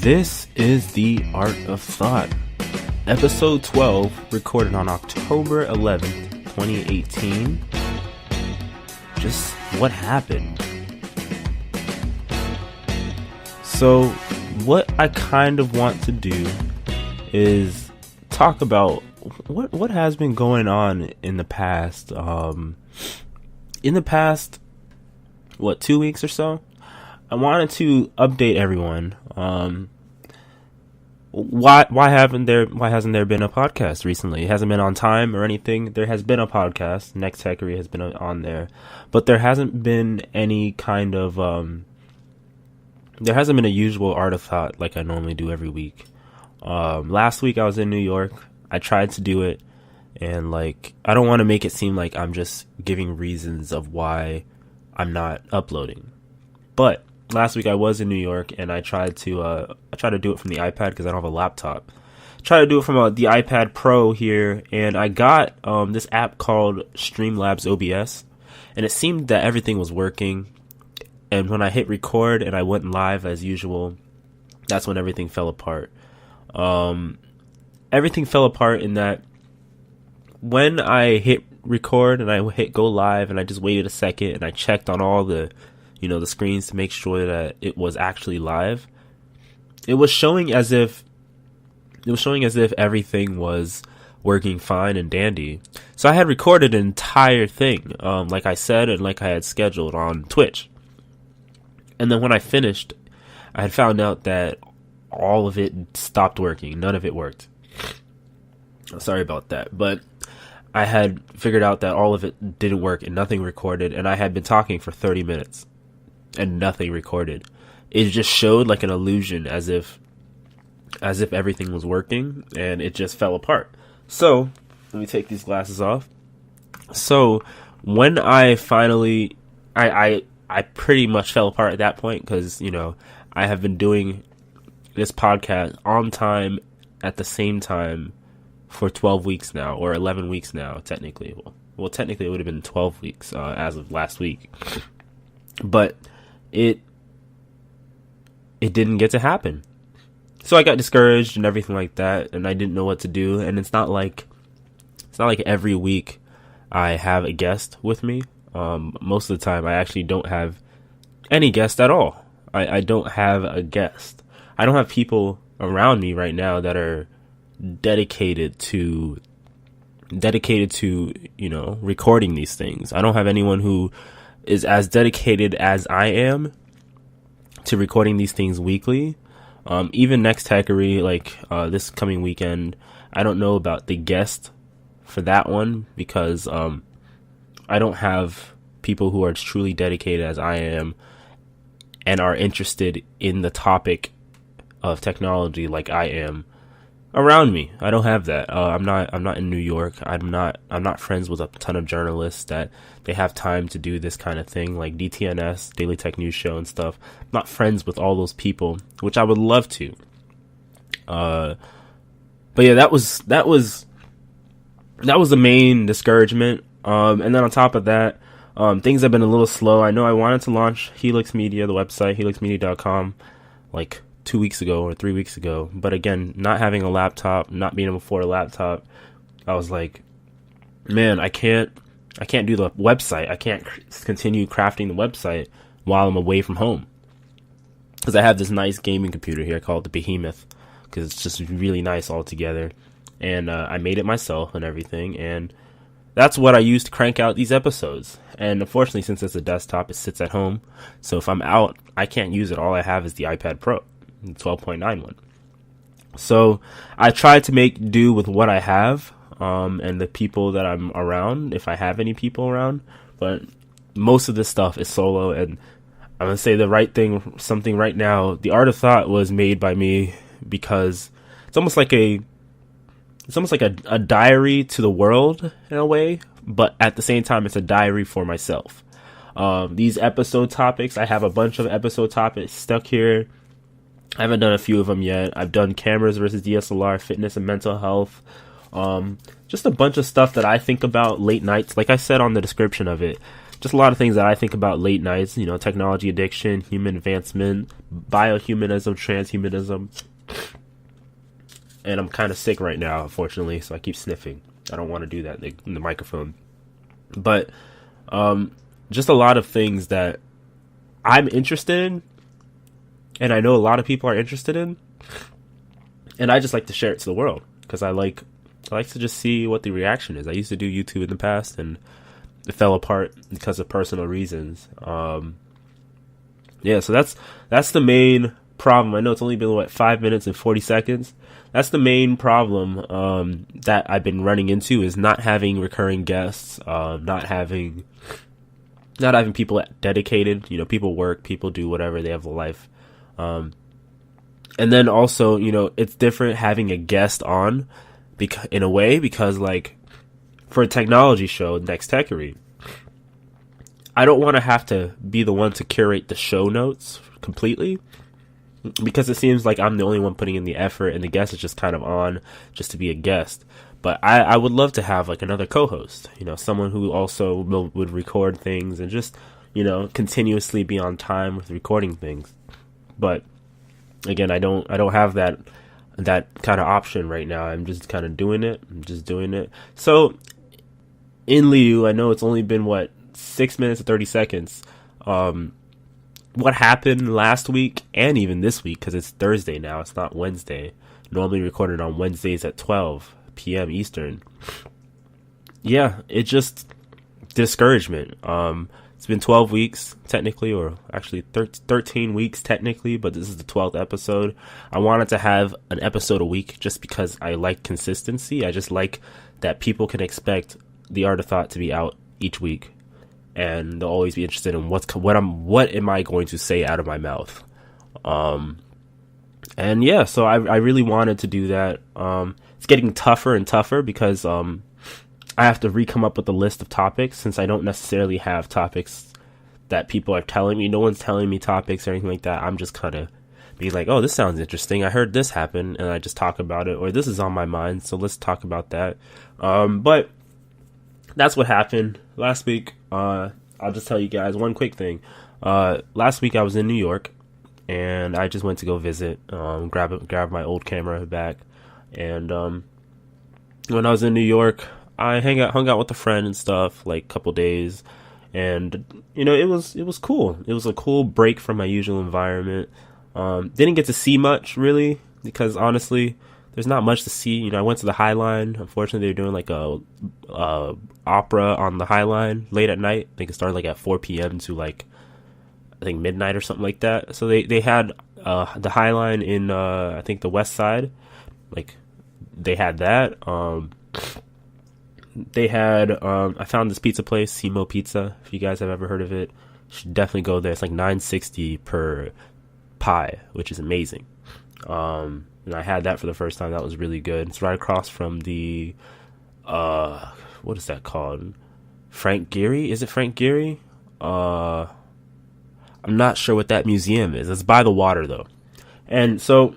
This is The Art of Thought, episode 12, recorded on October 11th, 2018. Just what happened? So, what I kind of want to do is talk about what has been going on in the past, 2 weeks or so. I wanted to update everyone. Why hasn't there been a podcast recently? It hasn't been on time or anything. There has been a podcast. Next Techery has been on there, but there hasn't been any kind of there hasn't been a usual Art of Thought like I normally do every week. Last week I was in New York. I tried to do it, and I don't want to make it seem like I'm just giving reasons of why I'm not uploading, but last week I was in New York, and I tried to do it from the iPad because I don't have a laptop. Tried to do it from the iPad Pro here, and I got this app called Streamlabs OBS, and it seemed that everything was working. And when I hit record and I went live as usual, that's when everything fell apart. Everything fell apart in that when I hit record and I hit go live, and I just waited a second and I checked on all the screens to make sure that it was actually live, it was showing as if everything was working fine and dandy. So I had recorded an entire thing, like I said, and like I had scheduled on Twitch. And then when I finished, I had found out that all of it stopped working. None of it worked. Sorry about that. But I had figured out that all of it didn't work and nothing recorded. And I had been talking for 30 minutes and nothing recorded. It just showed like an illusion as if everything was working, and it just fell apart. So let me take these glasses off. So when I finally, I pretty much fell apart at that point because, I have been doing this podcast on time at the same time for 12 weeks now, or 11 weeks now, technically. Well, technically it would have been 12 weeks as of last week. But it didn't get to happen. So I got discouraged and everything like that, and I didn't know what to do. And it's not like every week I have a guest with me. Most of the time I actually don't have any guest at all. I don't have a guest. I don't have people around me right now that are dedicated to recording these things. I don't have anyone who is as dedicated as I am to recording these things weekly. Even Next Techery, this coming weekend, I don't know about the guest for that one because I don't have people who are truly dedicated as I am and are interested in the topic of technology like I am around me. I don't have that. I'm not in New York. I'm not friends with a ton of journalists that they have time to do this kind of thing, like DTNS, Daily Tech News Show and stuff. I'm not friends with all those people, which I would love to. But yeah, that was the main discouragement. And then on top of that, things have been a little slow. I know I wanted to launch Helux Media, the website, HeluxMedia.com, 2 weeks ago or 3 weeks ago. But again, not having a laptop, not being able to afford a laptop, I was like, man, I can't do the website. I can't continue crafting the website while I'm away from home. Because I have this nice gaming computer here called the Behemoth, because it's just really nice altogether. And I made it myself and everything. And that's what I use to crank out these episodes. And unfortunately, since it's a desktop, it sits at home. So if I'm out, I can't use it. All I have is the iPad Pro, the 12.9 one. So I try to make do with what I have, and the people that I'm around, if I have any people around. But most of this stuff is solo, and I'm going to say something right now. The Art of Thought was made by me because it's almost like a diary to the world in a way, but at the same time, it's a diary for myself. These episode topics, I have a bunch of episode topics stuck here. I haven't done a few of them yet. I've done cameras versus DSLR, fitness and mental health. Just a bunch of stuff that I think about late nights. Like I said on the description of it, just a lot of things that I think about late nights, technology addiction, human advancement, biohumanism, transhumanism. And I'm kind of sick right now, unfortunately, so I keep sniffing. I don't want to do that in the microphone. But just a lot of things that I'm interested in, and I know a lot of people are interested in, and I just like to share it to the world, because I like to just see what the reaction is. I used to do YouTube in the past, and it fell apart because of personal reasons. So that's the main problem. I know it's only been 5 minutes and 40 seconds. That's the main problem that I've been running into, is not having recurring guests, not having people dedicated. People work, people do whatever, they have a life. And then also, it's different having a guest on, in a way, because like for a technology show, Next Techery, I don't want to have to be the one to curate the show notes completely, because it seems like I'm the only one putting in the effort, and the guest is just kind of on just to be a guest. But I would love to have like another co-host, someone who also would record things and just, continuously be on time with recording things. But again, I don't have that kind of option right now. I'm just kind of doing it. So in lieu, I know it's only been 6 minutes and 30 seconds. What happened last week and even this week, because it's Thursday now, it's not Wednesday. Normally recorded on Wednesdays at 12 p.m. Eastern. Yeah, it just discouragement. It's been 12 weeks technically, or actually 13 weeks technically, but this is the 12th episode. I wanted to have an episode a week just because I like consistency. I just like that people can expect the Art of Thought to be out each week, and they'll always be interested in what am I going to say out of my mouth. And yeah, so I really wanted to do that. It's getting tougher and tougher because I have to come up with a list of topics, since I don't necessarily have topics that people are telling me. No one's telling me topics or anything like that. I'm just kind of being like, oh, this sounds interesting. I heard this happen, and I just talk about it. Or this is on my mind, so let's talk about that. But that's what happened last week. I'll just tell you guys one quick thing. Last week I was in New York, and I just went to go visit, grab my old camera back. And when I was in New York, I hung out with a friend and stuff, like a couple days, and it was cool. It was a cool break from my usual environment. Didn't get to see much really, because honestly, there's not much to see. I went to the High Line. Unfortunately, they're doing like a opera on the High Line late at night. I think it started like at 4 p.m. to like, I think midnight or something like that. So they had the High Line in I think the West Side. Like they had that. They had I found this pizza place, Simo Pizza. If you guys have ever heard of it, you should definitely go there. It's like $9.60 per pie, which is amazing. And I had that for the first time. That was really good. It's right across from the what is that called? Frank Gehry? Is it Frank Gehry? I'm not sure what that museum is. It's by the water though. And so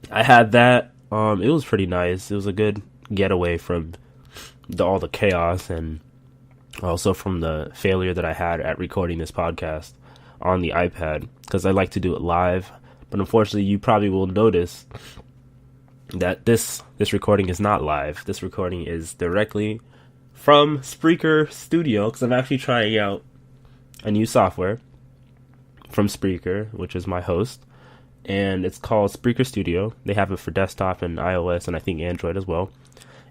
I had that. It was pretty nice. It was a good getaway from all the chaos, and also from the failure that I had at recording this podcast on the iPad, because I like to do it live. But unfortunately, you probably will notice that this recording is not live. This recording is directly from Spreaker Studio, because I'm actually trying out a new software from Spreaker, which is my host, and it's called Spreaker Studio. They have it for desktop and iOS, and I think Android as well.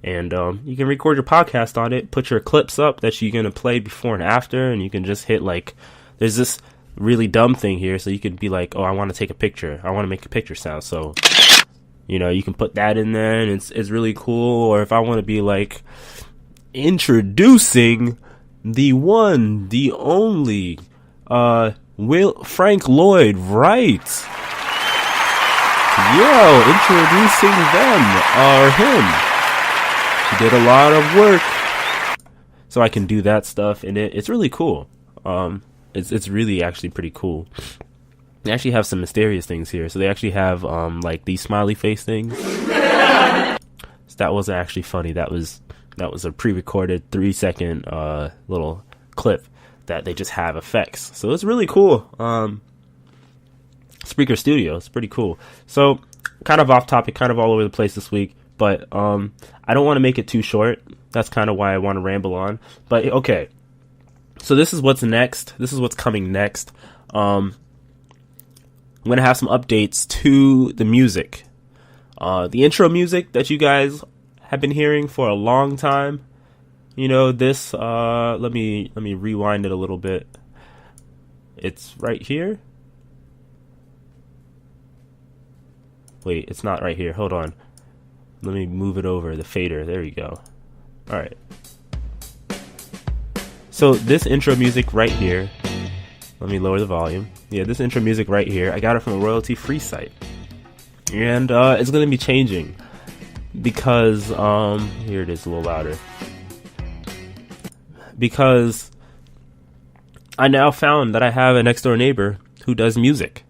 And you can record your podcast on it, put your clips up that you're going to play before and after, and you can just hit like, there's this really dumb thing here, so you could be like, oh, I want to take a picture. I want to make a picture sound. So, you can put that in there, and it's really cool. Or if I want to be like, introducing the one, the only, Frank Lloyd Wright. Yo, introducing them, or him. He did a lot of work. So I can do that stuff in it. It's really cool. It's really actually pretty cool. They actually have some mysterious things here. So they actually have like these smiley face things. So that wasn't actually funny. That was a pre-recorded 3-second little clip. that they just have effects. So it's really cool. Spreaker Studio, it's pretty cool. So kind of off topic, kind of all over the place this week, but I don't want to make it too short. That's kind of why I want to ramble on. But okay, so this is what's next. This is what's coming next. I'm going to have some updates to the music. The intro music that you guys have been hearing for a long time. You know, this, let me rewind it a little bit. It's right here. Wait, it's not right here. Hold on. Let me move it over, the fader. There you go. All right. So this intro music right here, let me lower the volume. Yeah, this intro music right here, I got it from a royalty-free site. And it's going to be changing because, here it is a little louder. Because I now found that I have a next door neighbor who does music.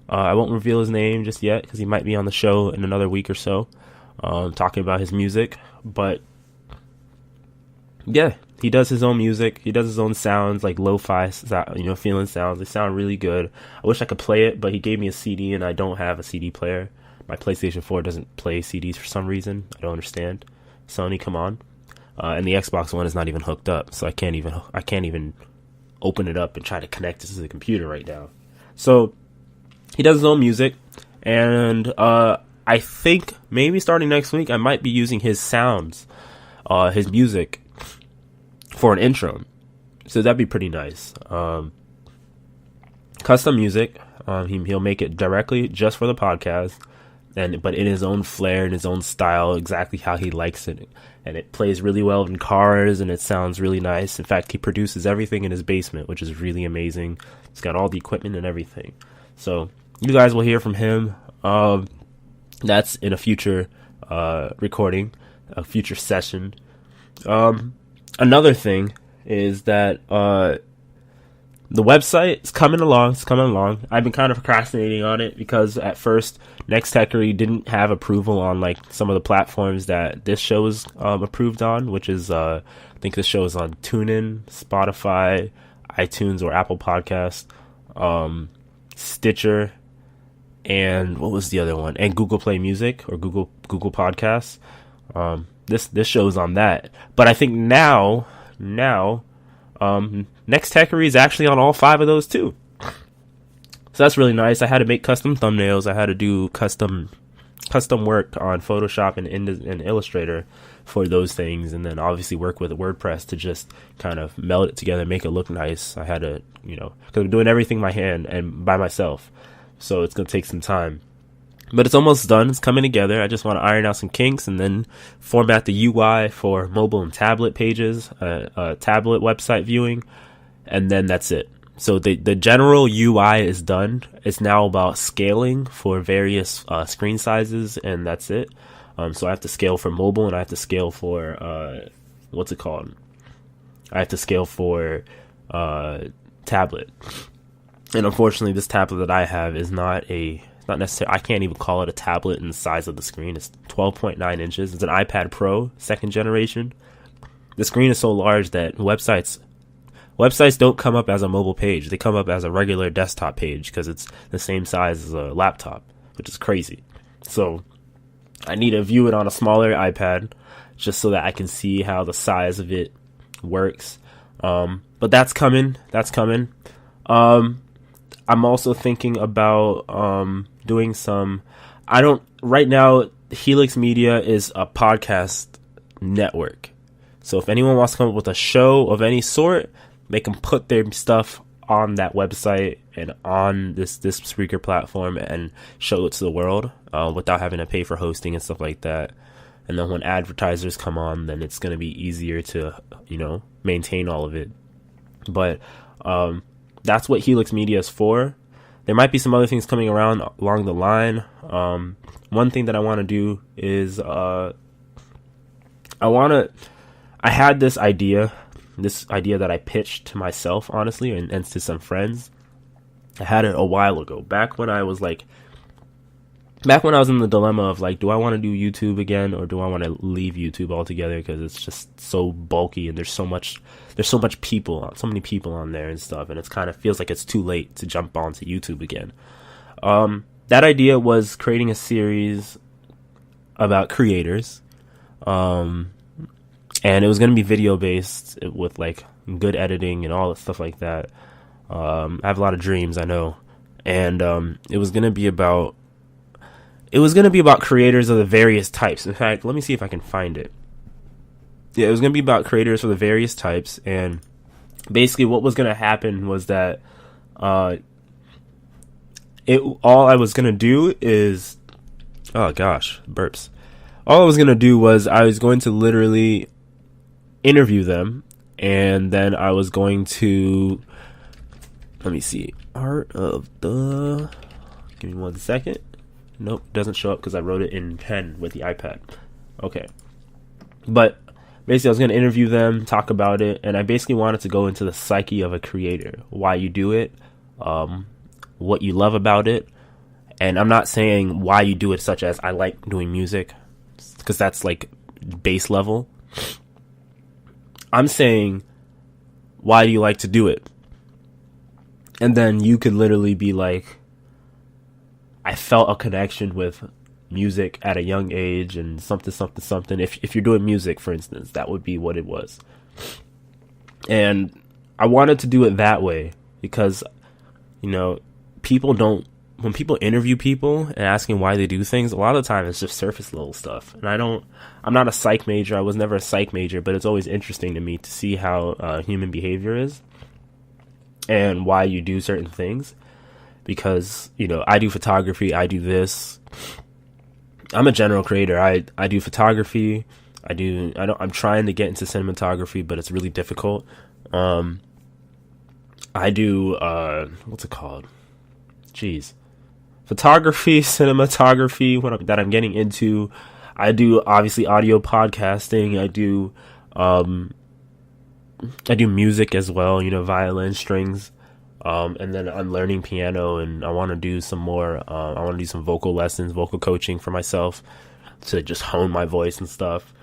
I won't reveal his name just yet because he might be on the show in another week or so, talking about his music. But yeah, he does his own music. He does his own sounds, like lo-fi, feeling sounds. They sound really good. I wish I could play it, but he gave me a CD and I don't have a CD player. My PlayStation 4 doesn't play CDs for some reason. I don't understand. Sony, come on. And the Xbox One is not even hooked up, so I can't even open it up and try to connect it to the computer right now. So he does his own music, and I think maybe starting next week I might be using his sounds, his music, for an intro. So that'd be pretty nice. Custom music. He'll make it directly just for the podcast, but in his own flair, in his own style, exactly how he likes it. And it plays really well in cars, and it sounds really nice. In fact, he produces everything in his basement, which is really amazing. He's got all the equipment and everything. So you guys will hear from him. That's in a future recording, a future session. Another thing is that the website is coming along. It's coming along. I've been kind of procrastinating on it because at first Nexteckery didn't have approval on like some of the platforms that this show is approved on, which is I think this show is on TuneIn, Spotify, iTunes or Apple Podcasts, Stitcher, and what was the other one? And Google Play Music or Google Podcasts. This show's on that, but I think now Nexteckery is actually on all 5 of those too. So that's really nice. I had to make custom thumbnails. I had to do custom work on Photoshop and Illustrator for those things, and then obviously work with WordPress to just kind of meld it together, make it look nice. I had to, because I'm doing everything by hand and by myself, so it's gonna take some time. But it's almost done. It's coming together. I just want to iron out some kinks and then format the UI for mobile and tablet pages, tablet website viewing, and then that's it. So the general UI is done. It's now about scaling for various screen sizes, and that's it. So I have to scale for mobile, and I have to scale for what's it called? I have to scale for tablet. And unfortunately, this tablet that I have is not necessarily, I can't even call it a tablet in the size of the screen. It's 12.9 inches. It's an iPad Pro, 2nd generation. The screen is so large that websites don't come up as a mobile page. They come up as a regular desktop page because it's the same size as a laptop, which is crazy. So I need to view it on a smaller iPad just so that I can see how the size of it works. But that's coming. I'm also thinking about doing some. Right now, Helux Media is a podcast network. So if anyone wants to come up with a show of any sort, they can put their stuff on that website and on this Spreaker platform and show it to the world without having to pay for hosting and stuff like that. And then when advertisers come on, then it's going to be easier to, maintain all of it. But that's what Helux Media is for. There might be some other things coming around along the line. One thing that I want to do is I had this idea that I pitched to myself, honestly, and to some friends. I had it a while ago, back when I was like back when I was in the dilemma of like, do I want to do YouTube again or do I want to leave YouTube altogether because it's just so bulky and there's so much people, so many people on there and stuff, and it's kind of feels like it's too late to jump onto YouTube again. That idea was creating a series about creators, and it was going to be video based with like good editing and all that stuff like that. I have a lot of dreams, I know, and it was going to be about creators of the various types. In fact, let me see if I can find it. Yeah, it was going to be about creators of the various types, and basically what was going to happen was that all I was going to do is, oh gosh, burps. All I was going to do was I was going to literally interview them, and then I was going to, let me see, give me 1 second. Nope, doesn't show up because I wrote it in pen with the iPad. Okay. But basically I was going to interview them, talk about it, and I basically wanted to go into the psyche of a creator, why you do it, what you love about it. And I'm not saying why you do it such as I like doing music, because that's like base level. I'm saying, why do you like to do it? And then you could literally be like, I felt a connection with music at a young age and something. If you're doing music, for instance, that would be what it was. And I wanted to do it that way because, you know, when people interview people and asking why they do things, a lot of the time it's just surface level stuff. And I'm not a psych major. I was never a psych major, but it's always interesting to me to see how human behavior is and why you do certain things. Because, you know, I do photography, I do this. I'm a general creator. I do photography. I'm trying to get into cinematography, but it's really difficult. I do what's it called? Jeez. Photography, cinematography, that I'm getting into. I do obviously audio podcasting. I do music as well, you know, violin, strings. And then I'm learning piano, and I want to do some more. I want to do some vocal lessons, vocal coaching for myself to just hone my voice and stuff.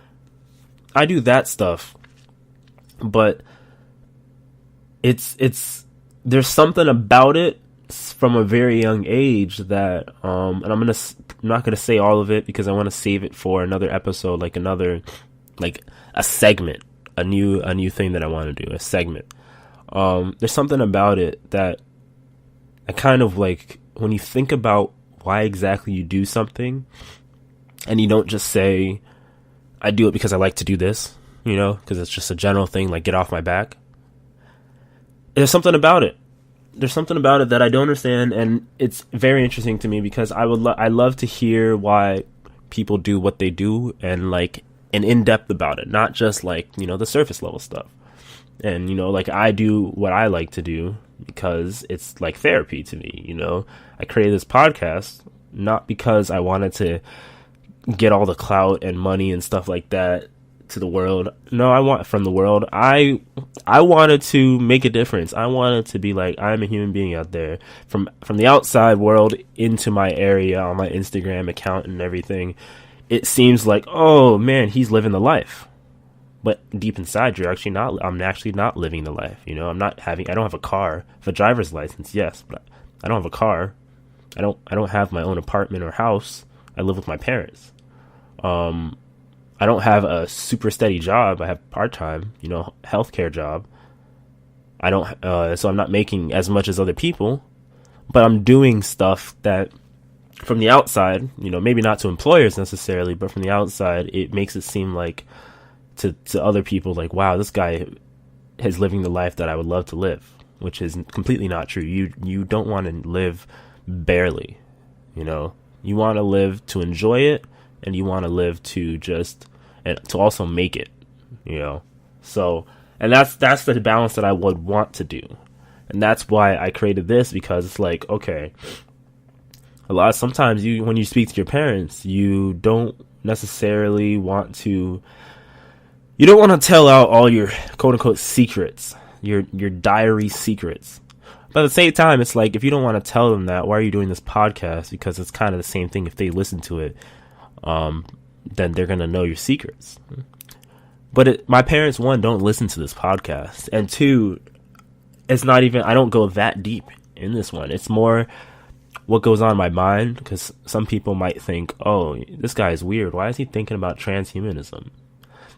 I do that stuff, but there's something about it from a very young age that, and I'm not gonna say all of it because I want to save it for another episode, like a segment, a new thing that I want to do, a segment. There's something about it that I kind of like when you think about why exactly you do something and you don't just say, I do it because I like to do this, you know, because it's just a general thing, like get off my back. There's something about it. There's something about it that I don't understand, and it's very interesting to me because I love to hear why people do what they do and like and in depth about it, not just like, you know, the surface level stuff. And, you know, like I do what I like to do because it's like therapy to me, you know. I created this podcast not because I wanted to get all the clout and money and stuff like that to the world. No, I want from the world. I wanted to make a difference. I wanted to be like, I'm a human being out there from the outside world into my area on my Instagram account and everything. It seems like, oh man, he's living the life. But deep inside, I'm actually not living the life. You know, I don't have a car. I have a driver's license, yes, but I don't have a car. I don't have my own apartment or house. I live with my parents. I don't have a super steady job. I have part-time, you know, healthcare job. So I'm not making as much as other people, but I'm doing stuff that from the outside, you know, maybe not to employers necessarily, but from the outside, it makes it seem like to other people like, wow, this guy is living the life that I would love to live, which is completely not true. You don't want to live barely, you know. You want to live to enjoy it, and you want to live to to also make it, you know. So, and that's the balance that I would want to do. And that's why I created this, because it's like, okay, sometimes when you speak to your parents, you don't necessarily want to tell out all your quote unquote secrets, your diary secrets. But at the same time, it's like, if you don't want to tell them that, why are you doing this podcast? Because it's kind of the same thing. If they listen to it, then they're going to know your secrets. But my parents, one, don't listen to this podcast. And two, it's not even, I don't go that deep in this one. It's more what goes on in my mind, because some people might think, oh, this guy is weird. Why is he thinking about transhumanism?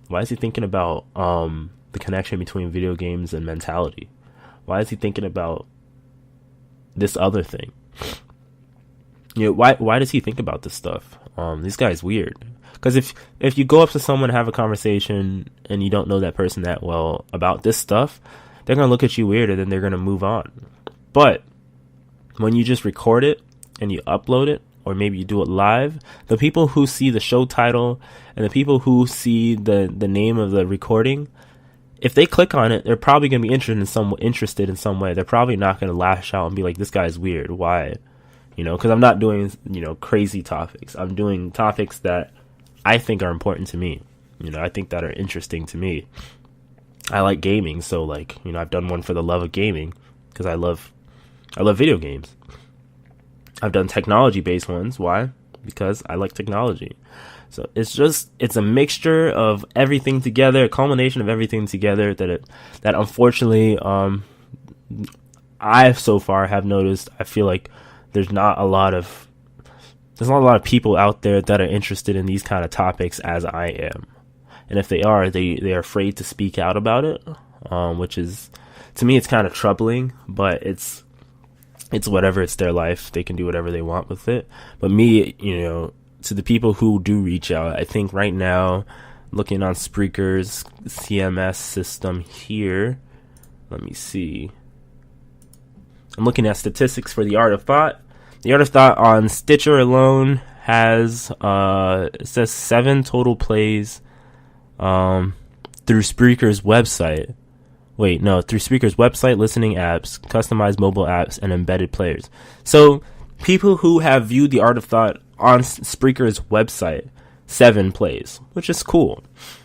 Why is he thinking about the connection between video games and mentality? Why is he thinking about this other thing? Why does he think about this stuff? This guy's weird. Because if you go up to someone and have a conversation and you don't know that person that well about this stuff, they're going to look at you weird and then they're going to move on. But when you just record it and you upload it, or maybe you do it live, the people who see the show title and the people who see the name of the recording, if they click on it, they're probably going to be interested in some way. They're probably not going to lash out and be like, this guy's weird. Why? Because I'm not doing, crazy topics. I'm doing topics that I think are important to me. I think that are interesting to me. I like gaming, so I've done one for the love of gaming because I love video games. I've done technology-based ones. Why? Because I like technology. So it's a mixture of everything together, a culmination of everything together that unfortunately I so far have noticed. I feel like there's not a lot of people out there that are interested in these kind of topics as I am. And if they are, they're afraid to speak out about it, which is, to me, it's kind of troubling, but it's whatever. It's their life. They can do whatever they want with it. But me, to the people who do reach out, I think right now, looking on Spreaker's CMS system here, let me see. I'm looking at statistics for The Art of Thought. The Art of Thought on Stitcher alone has, it says 7 total plays through Spreaker's website. Through Spreaker's website, listening apps, customized mobile apps, and embedded players. So, people who have viewed The Art of Thought on Spreaker's website, 7 plays, which is cool.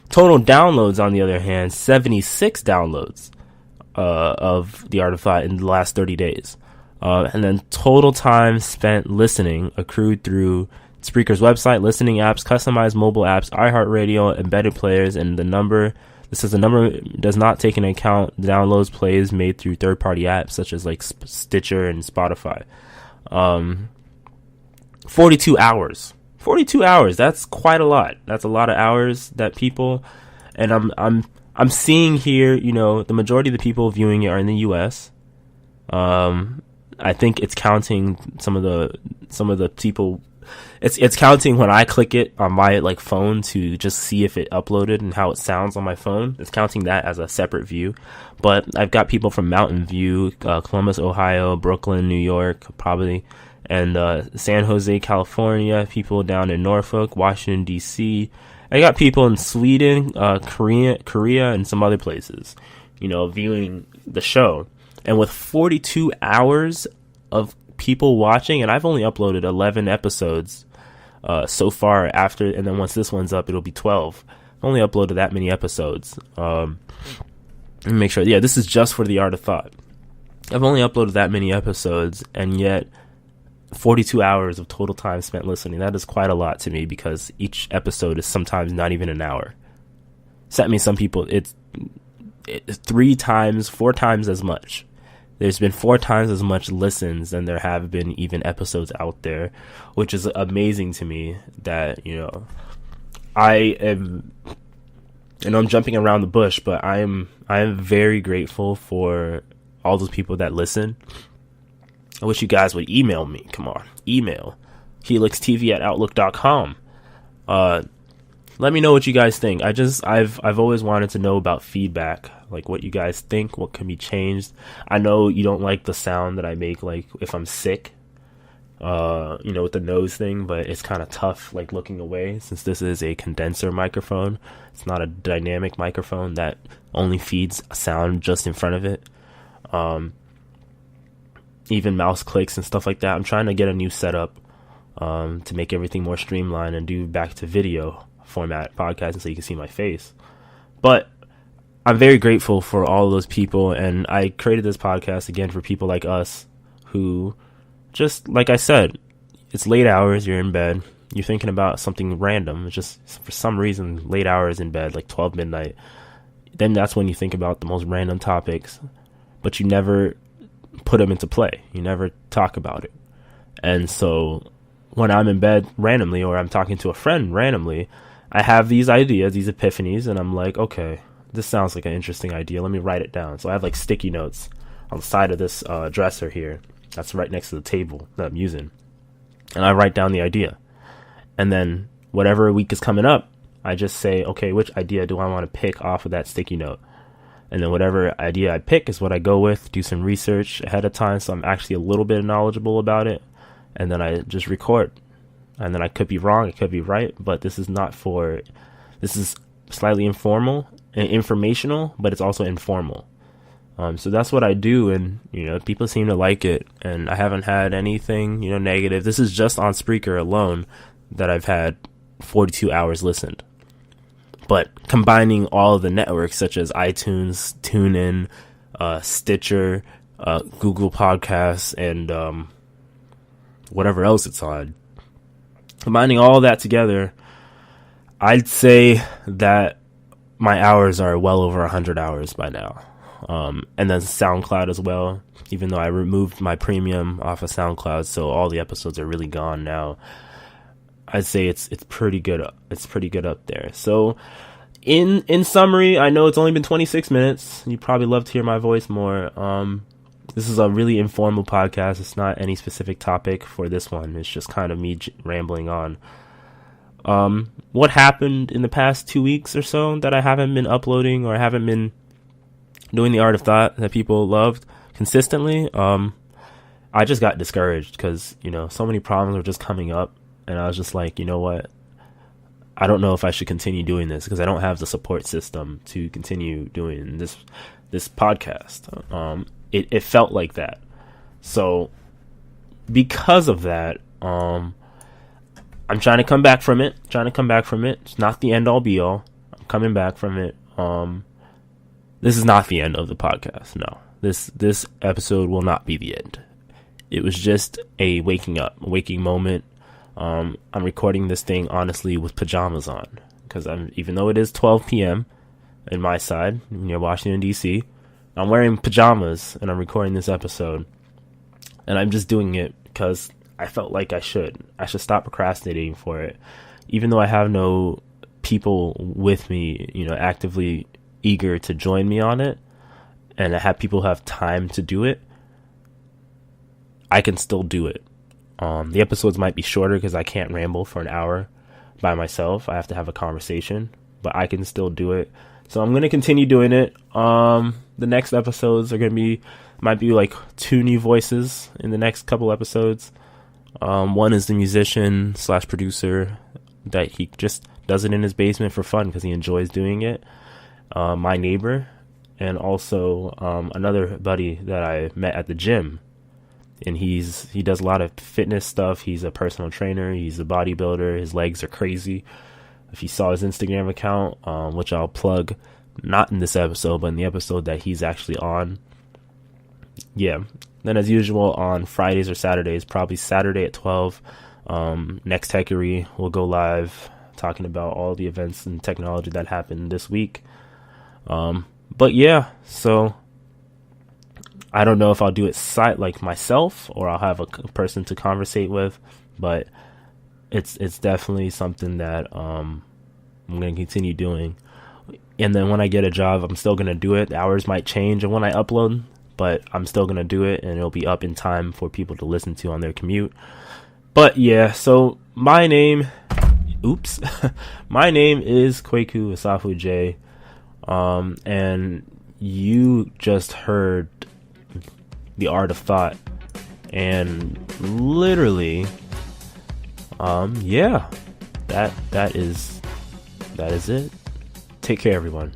Total downloads, on the other hand, 76 downloads of The Art of Thought in the last 30 days. And then total time spent listening accrued through Spreaker's website, listening apps, customized mobile apps, iHeartRadio, embedded players, and the number does not take into account downloads, plays made through third-party apps such as Stitcher and Spotify. 42 hours. 42 hours. That's quite a lot. That's a lot of hours that people, and I'm seeing here, the majority of the people viewing it are in the US. I think it's counting some of the people. It's counting when I click it on my phone to just see if it uploaded and how it sounds on my phone. It's counting that as a separate view. But I've got people from Mountain View, Columbus, Ohio, Brooklyn, New York, probably, and San Jose, California. People down in Norfolk, Washington D.C. I got people in Sweden, Korea, and some other places, viewing the show. And with 42 hours of people watching, and I've only uploaded 11 episodes so far after, and then once this one's up, it'll be 12. I've only uploaded that many episodes. Let me make sure. Yeah, this is just for The Art of Thought. I've only uploaded that many episodes, and yet 42 hours of total time spent listening. That is quite a lot to me, because each episode is sometimes not even an hour. So that means some people, it's 3 times, 4 times as much. There's been 4 times as much listens than there have been even episodes out there, which is amazing to me that, I am, I'm jumping around the bush, but I am very grateful for all those people that listen. I wish you guys would email me. Come on, email HeluxTV@outlook.com. Let me know what you guys think. I've always wanted to know about feedback, what you guys think, what can be changed. I know you don't like the sound that I make, if I'm sick, with the nose thing, but it's kind of tough, looking away, since this is a condenser microphone. It's not a dynamic microphone that only feeds sound just in front of it. Even mouse clicks and stuff like that. I'm trying to get a new setup to make everything more streamlined and do back to video format podcasting so you can see my face. But I'm very grateful for all those people, and I created this podcast again for people like us who, just like I said, it's late hours, you're in bed, you're thinking about something random, it's just for some reason late hours in bed, like 12 midnight. Then that's when you think about the most random topics, but you never put them into play. You never talk about it. And so when I'm in bed randomly, or I'm talking to a friend randomly, I have these ideas, these epiphanies, and I'm like, okay, this sounds like an interesting idea. Let me write it down. So I have like sticky notes on the side of this dresser here. That's right next to the table that I'm using. And I write down the idea. And then whatever week is coming up, I just say, okay, which idea do I want to pick off of that sticky note? And then whatever idea I pick is what I go with, do some research ahead of time so I'm actually a little bit knowledgeable about it. And then I just record. And then I could be wrong, it could be right, but this is slightly informal and informational, but it's also informal. So that's what I do, and people seem to like it, and I haven't had anything negative. This is just on Spreaker alone that I've had 42 hours listened. But combining all of the networks such as iTunes, TuneIn, Stitcher, Google Podcasts, and whatever else it's on, combining all that together, I'd say that my hours are well over 100 hours by now. And then SoundCloud as well, even though I removed my premium off of SoundCloud, so all the episodes are really gone now. I'd say it's pretty good. It's pretty good up there. So in summary, I know it's only been 26 minutes. You probably love to hear my voice more. This is a really informal podcast. It's not any specific topic for this one. It's just kind of me rambling on. What happened in the past 2 weeks or so that I haven't been uploading, or I haven't been doing the art of thought that people loved consistently. I just got discouraged because, so many problems were just coming up. And I was just like, you know what? I don't know if I should continue doing this because I don't have the support system to continue doing this podcast. It felt like that. So because of that, I'm trying to come back from it. It's not the end all be all. I'm coming back from it. This is not the end of the podcast. No, this episode will not be the end. It was just a waking moment. I'm recording this thing honestly with pajamas on because even though it is 12 p.m. in my side near Washington D.C., I'm wearing pajamas and I'm recording this episode, and I'm just doing it because I felt like I should stop procrastinating for it, even though I have no people with me, actively eager to join me on it, and I have people who have time to do it. I can still do it. The episodes might be shorter because I can't ramble for an hour by myself. I have to have a conversation, but I can still do it. So I'm going to continue doing it. The next episodes might be like 2 new voices in the next couple episodes. One is the musician / producer that he just does it in his basement for fun because he enjoys doing it. My neighbor, and also another buddy that I met at the gym. And he does a lot of fitness stuff. He's a personal trainer. He's a bodybuilder. His legs are crazy. If you saw his Instagram account, which I'll plug, not in this episode, but in the episode that he's actually on. Yeah. Then as usual on Fridays or Saturdays, probably Saturday at 12, Next Techery will go live talking about all the events and technology that happened this week. But yeah, so I don't know if I'll do it like myself or I'll have a person to conversate with, but it's definitely something that I'm going to continue doing. And then when I get a job, I'm still going to do it. The hours might change and when I upload, but I'm still going to do it, and it'll be up in time for people to listen to on their commute. But yeah, so my name is Kweku Asafu-Adjaye, and you just heard the art of thought, and literally that is it. Take care, everyone.